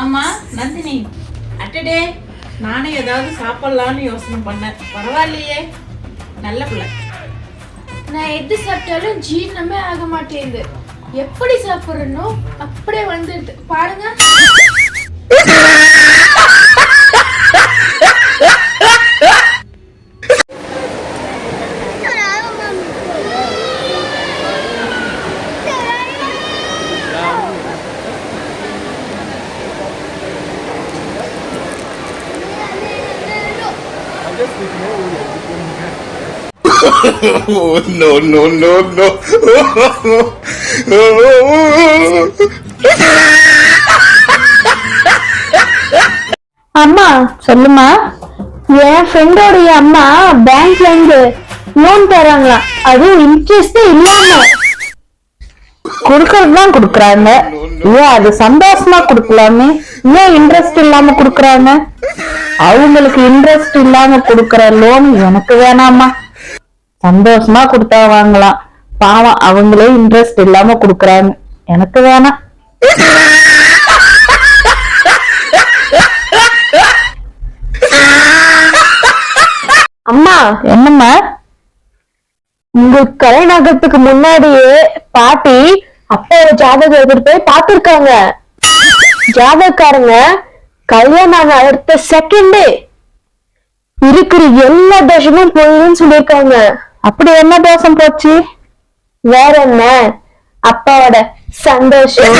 ஆமா நந்தினி, அட்டடே நானே ஏதாவது சாப்பிடலான்னு யோசனை பண்ணேன். பரவாயில்லையே, நல்ல பிள்ளை. நான் எது சாப்பிட்டாலும் ஜீரணமே ஆக மாட்டேங்குது. எப்படி சாப்பிட்றனோ அப்படியே வந்துடுது பாருங்க. No, no, no, no. அம்மா சொல்லுமா. என் ஃப்ரெண்டோடைய அம்மா பேங்க்ல இருந்து லோன் தராங்களா, அதுவும் இன்ட்ரெஸ்ட் இல்லாம. குடுக்கறதுதான் குடுக்கறாங்க, ஏன் அது சந்தோஷமா குடுக்கலாமே, ஏன் இன்ட்ரெஸ்ட் இல்லாம குடுக்கறாங்க? அவங்களுக்கு இன்ட்ரெஸ்ட் இல்லாம குடுக்கற லோன் எனக்கு வேணாமா, சந்தோஷமா கொடுத்தா வாங்கலாம். பாவம் அவங்களே இன்ட்ரெஸ்ட் இல்லாம குடுக்கறாங்க, எனக்கு வேணாம். அம்மா என்னம்மா, உங்க கல்யாணம் ஆகிறதுக்கு முன்னாடியே பாட்டி அப்பாவோட ஜாதகம் எடுத்துட்டு போய் பாத்துருக்காங்க. ஜாதகக்காரங்க கல்யாணம் ஆன அடுத்த செகண்டே இருக்கிற எல்லா தோஷமும் போயிடுன்னு சொல்லியிருக்காங்க. அப்படி என்ன தோஷம் போச்சு? வேற என்ன, அப்பாவோட சந்தோஷம்.